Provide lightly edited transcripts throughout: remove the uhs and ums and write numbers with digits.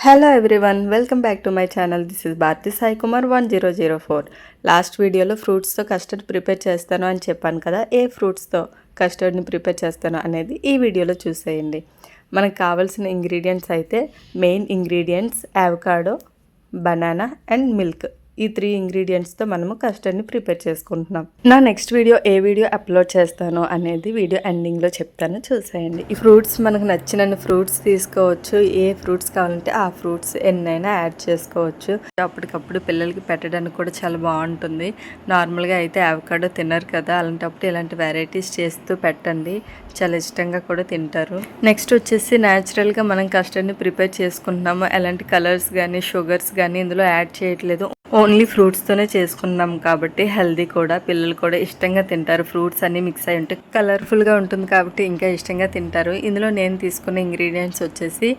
Hello everyone, welcome back to my channel. This is Bharathi Sai Kumar 1004. Last వీడియోలో ఫ్రూట్స్తో custard prepare చేస్తాను అని చెప్పాను కదా. ఏ ఫ్రూట్స్తో కస్టర్డ్ని ప్రిపేర్ చేస్తాను అనేది ఈ వీడియోలో చూసేయండి. మనకు కావాల్సిన ఇంగ్రీడియంట్స్ అయితే main ingredients avocado, banana and milk. ఈ 3 ఇంగ్రీడియంట్స్తో మనము కస్టర్డ్ని ప్రిపేర్ చేసుకుంటున్నాం. నా నెక్స్ట్ వీడియో ఏ వీడియో అప్లోడ్ చేస్తాను అనేది వీడియో ఎండింగ్లో చెప్తాను, చూసేయండి. ఈ ఫ్రూట్స్ మనకు నచ్చినన్ని ఫ్రూట్స్ తీసుకోవచ్చు. ఏ ఫ్రూట్స్ కావాలంటే ఆ ఫ్రూట్స్ ఎన్నైనా యాడ్ చేసుకోవచ్చు. అప్పటికప్పుడు పిల్లలకి పెట్టడానికి కూడా చాలా బాగుంటుంది. నార్మల్గా అయితే అవకాడో తినరు కదా, అలాంటప్పుడు ఇలాంటి వెరైటీస్ చేస్తూ పెట్టండి, చాలా ఇష్టంగా కూడా తింటారు. నెక్స్ట్ వచ్చేసి న్యాచురల్గా మనం కస్టర్డ్ని ప్రిపేర్ చేసుకుంటున్నాము. ఎలాంటి కలర్స్ కానీ షుగర్స్ కానీ ఇందులో యాడ్ చేయట్లేదు. ఓన్లీ ఫ్రూట్స్తోనే చేసుకున్నాం కాబట్టి హెల్దీ కూడా, పిల్లలు కూడా ఇష్టంగా తింటారు. ఫ్రూట్స్ అన్నీ మిక్స్ అయి ఉంటే కలర్ఫుల్గా ఉంటుంది కాబట్టి ఇంకా ఇష్టంగా తింటారు. ఇందులో నేను తీసుకున్న ఇంగ్రీడియంట్స్ వచ్చేసి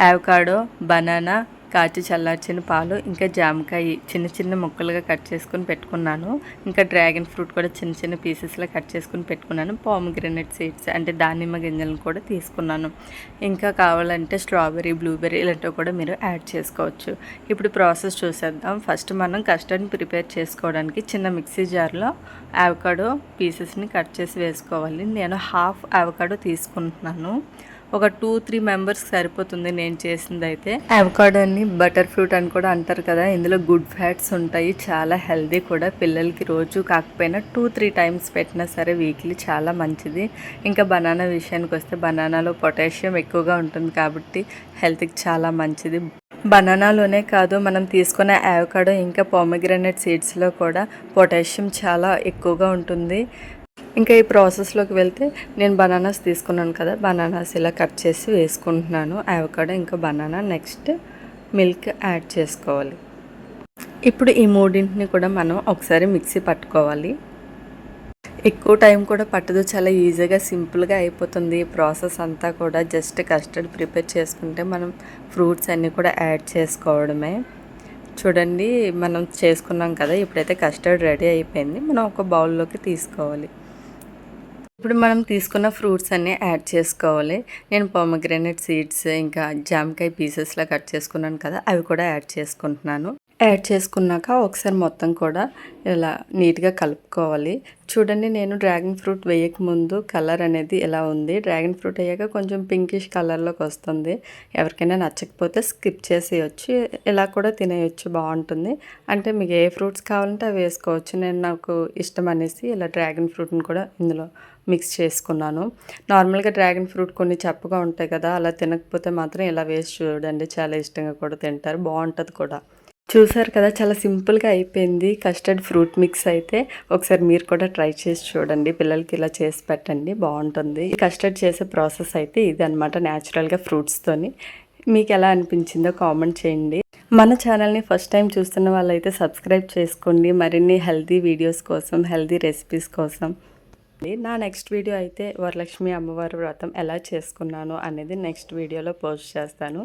అవకాడో, బనానా, కాచి చల్లార్చిన పాలు, ఇంకా జామకాయ చిన్న చిన్న ముక్కలుగా కట్ చేసుకుని పెట్టుకున్నాను. ఇంకా డ్రాగన్ ఫ్రూట్ కూడా చిన్న చిన్న పీసెస్లో కట్ చేసుకుని పెట్టుకున్నాను. పామోగ్రానైట్ సీడ్స్ అంటే దానిమ్మ గింజలను కూడా తీసుకున్నాను. ఇంకా కావాలంటే స్ట్రాబెర్రీ, బ్లూబెర్రీ ఇలాంటివి కూడా మీరు యాడ్ చేసుకోవచ్చు. ఇప్పుడు ప్రాసెస్ చూసేద్దాం. ఫస్ట్ మనం కస్టర్డ్ని ప్రిపేర్ చేసుకోవడానికి చిన్న మిక్సీ జార్లో అవకాడో పీసెస్ని కట్ చేసి వేసుకోవాలి. నేను హాఫ్ అవకాడో తీసుకుంటున్నాను. ఒక 2-3 మెంబర్స్కి సరిపోతుంది నేను చేసింది అయితే. అవకాడోని బటర్ ఫ్రూట్ అని కూడా అంటారు కదా, ఇందులో గుడ్ ఫ్యాట్స్ ఉంటాయి, చాలా హెల్దీ కూడా. పిల్లలకి రోజు కాకపోయినా 2-3 టైమ్స్ పెట్టినా సరే వీక్లీ చాలా మంచిది. ఇంకా బనానా విషయానికి వస్తే బనానాలో పొటాషియం ఎక్కువగా ఉంటుంది కాబట్టి హెల్త్కి చాలా మంచిది. బనానాలోనే కాదు, మనం తీసుకునే అవకాడో ఇంకా పామోగ్రానైట్ సీడ్స్లో కూడా పొటాషియం చాలా ఎక్కువగా ఉంటుంది. ఇంకా ఈ ప్రాసెస్లోకి వెళ్తే నేను బనానాస్ తీసుకున్నాను కదా, బనానాస్ ఇలా కట్ చేసి వేసుకుంటున్నాను. అవకాడో ఇంకా బనానా, నెక్స్ట్ మిల్క్ యాడ్ చేసుకోవాలి. ఇప్పుడు ఈ మూడింటిని కూడా మనం ఒకసారి మిక్సీ పట్టుకోవాలి. ఎక్కువ టైం కూడా పట్టదు, చాలా ఈజీగా సింపుల్గా అయిపోతుంది ఈ ప్రాసెస్ అంతా కూడా. జస్ట్ కస్టర్డ్ ప్రిపేర్ చేసుకుంటే మనం ఫ్రూట్స్ అన్నీ కూడా యాడ్ చేసుకోవడమే. చూడండి, మనం చేసుకున్నాం కదా, ఇప్పుడైతే కస్టర్డ్ రెడీ అయిపోయింది. మనం ఒక బౌల్లోకి తీసుకోవాలి. ఇప్పుడు మనం తీసుకున్న ఫ్రూట్స్ అన్నీ యాడ్ చేసుకోవాలి. నేను పామోగ్రానైట్ సీడ్స్ ఇంకా జామకాయ పీసెస్లా కట్ చేసుకున్నాను కదా, అవి కూడా యాడ్ చేసుకుంటున్నాను. యాడ్ చేసుకున్నాక ఒకసారి మొత్తం కూడా ఇలా నీట్గా కలుపుకోవాలి. చూడండి, నేను డ్రాగన్ ఫ్రూట్ వేయక ముందు కలర్ అనేది ఎలా ఉంది, డ్రాగన్ ఫ్రూట్ అయ్యాక కొంచెం పింకిష్ కలర్లోకి వస్తుంది. ఎవరికైనా నచ్చకపోతే స్కిప్ చేసేయచ్చు, ఇలా కూడా తినేయచ్చు, బాగుంటుంది. అంటే మీకు ఏ ఫ్రూట్స్ కావాలంటే అవి వేసుకోవచ్చు. నేను నాకు ఇష్టం అనేసి ఇలా డ్రాగన్ ఫ్రూట్ని కూడా ఇందులో మిక్స్ చేసుకున్నాను. నార్మల్గా డ్రాగన్ ఫ్రూట్ కొన్ని చప్పగా ఉంటాయి కదా, అలా తినకపోతే మాత్రం ఇలా వేసి చూడండి, చాలా ఇష్టంగా కూడా తింటారు, బాగుంటుంది కూడా. చూసారు కదా, చాలా సింపుల్గా అయిపోయింది కస్టర్డ్ ఫ్రూట్ మిక్స్ అయితే. ఒకసారి మీరు కూడా ట్రై చేసి చూడండి, పిల్లలకి ఇలా చేసి పెట్టండి, బాగుంటుంది. కస్టర్డ్ చేసే ప్రాసెస్ అయితే ఇది అనమాట, న్యాచురల్గా ఫ్రూట్స్తోని. మీకు ఎలా అనిపించిందో కామెంట్ చేయండి. మన ఛానల్ని ఫస్ట్ టైం చూస్తున్న వాళ్ళైతే సబ్స్క్రైబ్ చేసుకోండి, మరిన్ని హెల్తీ వీడియోస్ కోసం, హెల్తీ రెసిపీస్ కోసం. నా నెక్స్ట్ వీడియో అయితే వరలక్ష్మి అమ్మవారి వ్రతం ఎలా చేసుకున్నాను అనేది నెక్స్ట్ వీడియోలో పోస్ట్ చేస్తాను.